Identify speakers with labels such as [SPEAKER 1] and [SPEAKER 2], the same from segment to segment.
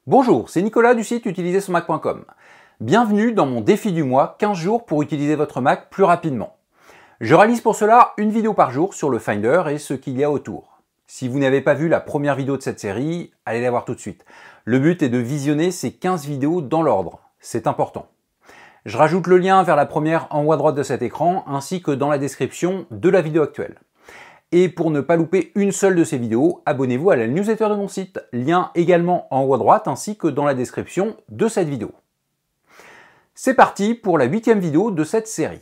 [SPEAKER 1] Bonjour, c'est Nicolas du site utilisersonmac.com. Bienvenue dans mon défi du mois, 15 jours pour utiliser votre Mac plus rapidement. Je réalise pour cela une vidéo par jour sur le Finder et ce qu'il y a autour. Si vous n'avez pas vu la première vidéo de cette série, allez la voir tout de suite. Le but est de visionner ces 15 vidéos dans l'ordre, c'est important. Je rajoute le lien vers la première en haut à droite de cet écran, ainsi que dans la description de la vidéo actuelle. Et pour ne pas louper une seule de ces vidéos, abonnez-vous à la newsletter de mon site, lien également en haut à droite ainsi que dans la description de cette vidéo. C'est parti pour la 8e vidéo de cette série.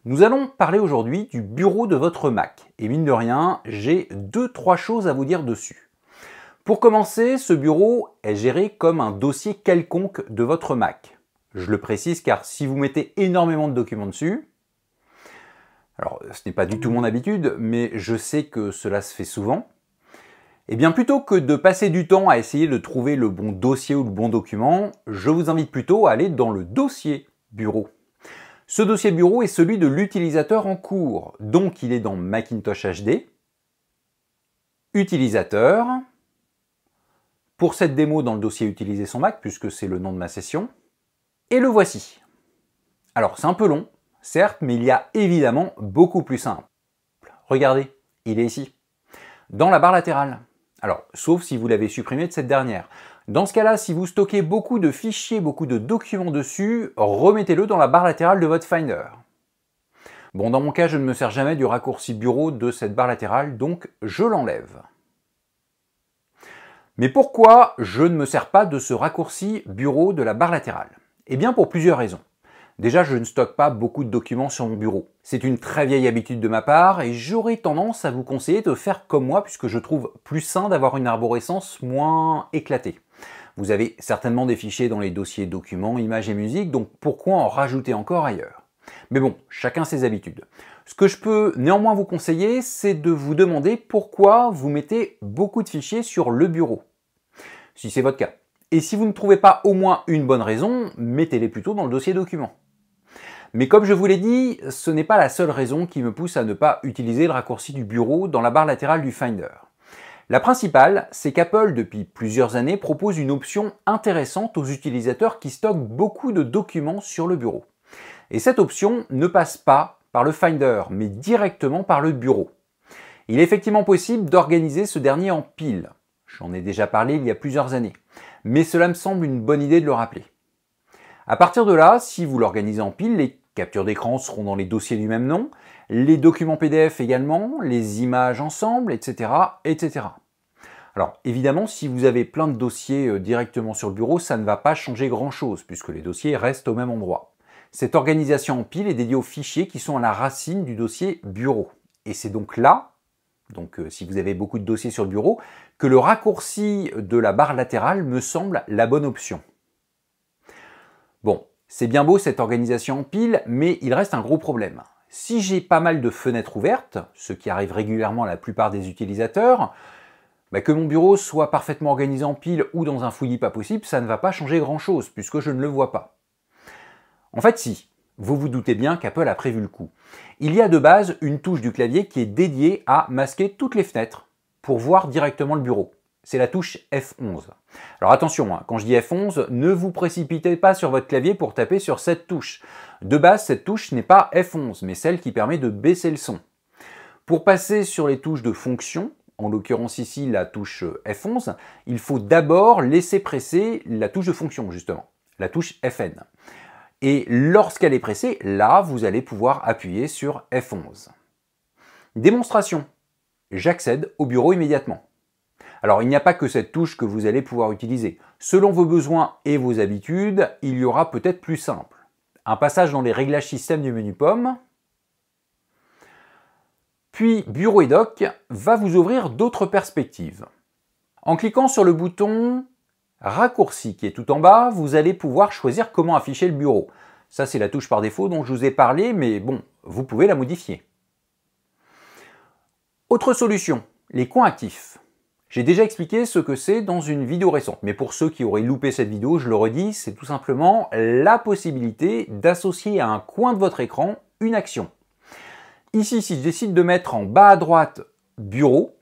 [SPEAKER 1] Nous allons parler aujourd'hui du bureau de votre Mac. Et mine de rien, j'ai 2-3 choses à vous dire dessus. Pour commencer, ce bureau est géré comme un dossier quelconque de votre Mac. Je le précise car si vous mettez énormément de documents dessus, alors, ce n'est pas du tout mon habitude, mais je sais que cela se fait souvent. Eh bien, plutôt que de passer du temps à essayer de trouver le bon dossier ou le bon document, je vous invite plutôt à aller dans le dossier bureau. Ce dossier bureau est celui de l'utilisateur en cours, donc il est dans Macintosh HD, utilisateur, pour cette démo dans le dossier Utiliser son Mac, puisque c'est le nom de ma session, et le voici. Alors, c'est un peu long, certes, mais il y a évidemment beaucoup plus simple. Regardez, il est ici, dans la barre latérale. Alors, sauf si vous l'avez supprimé de cette dernière. Dans ce cas-là, si vous stockez beaucoup de fichiers, beaucoup de documents dessus, remettez-le dans la barre latérale de votre Finder. Bon, dans mon cas, je ne me sers jamais du raccourci bureau de cette barre latérale, donc je l'enlève. Mais pourquoi je ne me sers pas de ce raccourci bureau de la barre latérale? Eh bien, pour plusieurs raisons. Déjà, je ne stocke pas beaucoup de documents sur mon bureau. C'est une très vieille habitude de ma part et j'aurais tendance à vous conseiller de faire comme moi puisque je trouve plus sain d'avoir une arborescence moins éclatée. Vous avez certainement des fichiers dans les dossiers documents, images et musique, donc pourquoi en rajouter encore ailleurs? Mais bon, chacun ses habitudes. Ce que je peux néanmoins vous conseiller, c'est de vous demander pourquoi vous mettez beaucoup de fichiers sur le bureau, si c'est votre cas. Et si vous ne trouvez pas au moins une bonne raison, mettez-les plutôt dans le dossier documents. Mais comme je vous l'ai dit, ce n'est pas la seule raison qui me pousse à ne pas utiliser le raccourci du bureau dans la barre latérale du Finder. La principale, c'est qu'Apple, depuis plusieurs années, propose une option intéressante aux utilisateurs qui stockent beaucoup de documents sur le bureau. Et cette option ne passe pas par le Finder, mais directement par le bureau. Il est effectivement possible d'organiser ce dernier en piles. J'en ai déjà parlé il y a plusieurs années. Mais cela me semble une bonne idée de le rappeler. À partir de là, si vous l'organisez en pile, les captures d'écran seront dans les dossiers du même nom, les documents PDF également, les images ensemble, etc., etc. Alors évidemment, si vous avez plein de dossiers directement sur le bureau, ça ne va pas changer grand-chose, puisque les dossiers restent au même endroit. Cette organisation en pile est dédiée aux fichiers qui sont à la racine du dossier bureau. Et c'est donc là, si vous avez beaucoup de dossiers sur le bureau, que le raccourci de la barre latérale me semble la bonne option. Bon, c'est bien beau cette organisation en pile, mais il reste un gros problème. Si j'ai pas mal de fenêtres ouvertes, ce qui arrive régulièrement à la plupart des utilisateurs, que mon bureau soit parfaitement organisé en pile ou dans un fouillis pas possible, ça ne va pas changer grand-chose, puisque je ne le vois pas. En fait, si. Vous vous doutez bien qu'Apple a prévu le coup. Il y a de base une touche du clavier qui est dédiée à masquer toutes les fenêtres pour voir directement le bureau. C'est la touche F11. Alors attention, quand je dis F11, ne vous précipitez pas sur votre clavier pour taper sur cette touche. De base, cette touche n'est pas F11, mais celle qui permet de baisser le son. Pour passer sur les touches de fonction, en l'occurrence ici la touche F11, il faut d'abord laisser presser la touche de fonction, justement, la touche FN. Et lorsqu'elle est pressée, là, vous allez pouvoir appuyer sur F11. Démonstration. J'accède au bureau immédiatement. Alors, il n'y a pas que cette touche que vous allez pouvoir utiliser. Selon vos besoins et vos habitudes, il y aura peut-être plus simple. Un passage dans les réglages système du menu pomme, puis Bureau et Doc va vous ouvrir d'autres perspectives. En cliquant sur le bouton Raccourci qui est tout en bas, vous allez pouvoir choisir comment afficher le bureau. Ça, c'est la touche par défaut dont je vous ai parlé, mais bon, vous pouvez la modifier. Autre solution, les coins actifs. J'ai déjà expliqué ce que c'est dans une vidéo récente, mais pour ceux qui auraient loupé cette vidéo, je le redis, c'est tout simplement la possibilité d'associer à un coin de votre écran une action. Ici, si je décide de mettre en bas à droite Bureau,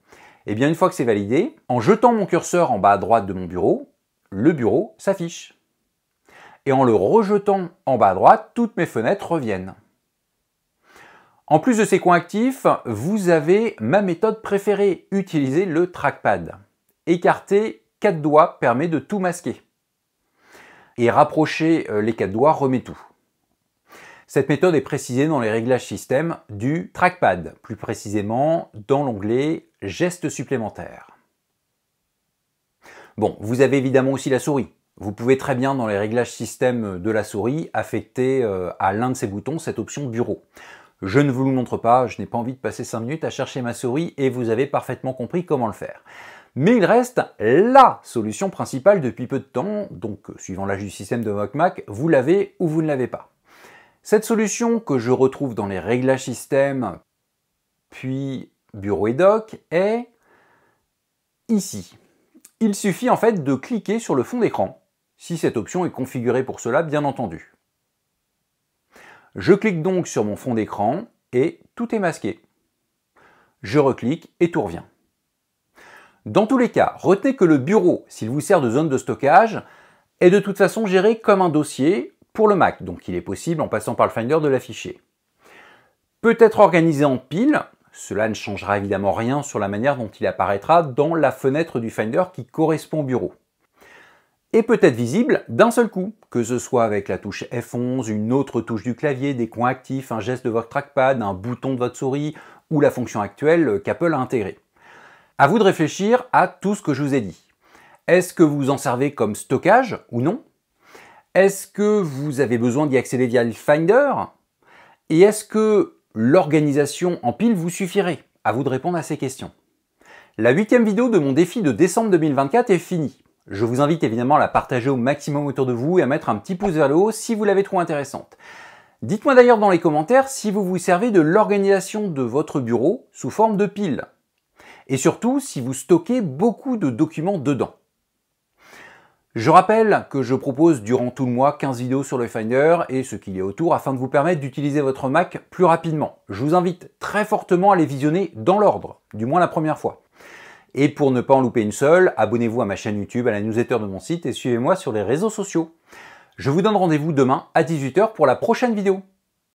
[SPEAKER 1] et bien une fois que c'est validé, en jetant mon curseur en bas à droite de mon bureau, le bureau s'affiche. Et en le rejetant en bas à droite, toutes mes fenêtres reviennent. En plus de ces coins actifs, vous avez ma méthode préférée, utiliser le trackpad. Écarter 4 doigts permet de tout masquer. Et rapprocher les 4 doigts remet tout. Cette méthode est précisée dans les réglages système du trackpad, plus précisément dans l'onglet gestes supplémentaires. Bon, vous avez évidemment aussi la souris. Vous pouvez très bien dans les réglages système de la souris affecter à l'un de ces boutons cette option bureau. Je ne vous le montre pas, je n'ai pas envie de passer 5 minutes à chercher ma souris et vous avez parfaitement compris comment le faire. Mais il reste la solution principale depuis peu de temps, donc suivant l'âge du système de votre Mac, vous l'avez ou vous ne l'avez pas. Cette solution que je retrouve dans les réglages système, puis bureau et dock, est ici. Il suffit en fait de cliquer sur le fond d'écran, si cette option est configurée pour cela bien entendu. Je clique donc sur mon fond d'écran et tout est masqué. Je reclique et tout revient. Dans tous les cas, retenez que le bureau, s'il vous sert de zone de stockage, est de toute façon géré comme un dossier pour le Mac, donc il est possible en passant par le Finder de l'afficher. Peut être organisé en piles, cela ne changera évidemment rien sur la manière dont il apparaîtra dans la fenêtre du Finder qui correspond au bureau. Et peut être visible d'un seul coup, que ce soit avec la touche F11, une autre touche du clavier, des coins actifs, un geste de votre trackpad, un bouton de votre souris ou la fonction actuelle qu'Apple a intégrée. À vous de réfléchir à tout ce que je vous ai dit. Est-ce que vous en servez comme stockage ou non? Est-ce que vous avez besoin d'y accéder via le Finder? Et est-ce que l'organisation en pile vous suffirait? À vous de répondre à ces questions. La 8e vidéo de mon défi de décembre 2024 est finie. Je vous invite évidemment à la partager au maximum autour de vous et à mettre un petit pouce vers le haut si vous l'avez trouvée intéressante. Dites-moi d'ailleurs dans les commentaires si vous vous servez de l'organisation de votre bureau sous forme de pile. Et surtout si vous stockez beaucoup de documents dedans. Je rappelle que je propose durant tout le mois 15 vidéos sur le Finder et ce qu'il y a autour afin de vous permettre d'utiliser votre Mac plus rapidement. Je vous invite très fortement à les visionner dans l'ordre, du moins la première fois. Et pour ne pas en louper une seule, abonnez-vous à ma chaîne YouTube, à la newsletter de mon site et suivez-moi sur les réseaux sociaux. Je vous donne rendez-vous demain à 18 h pour la prochaine vidéo.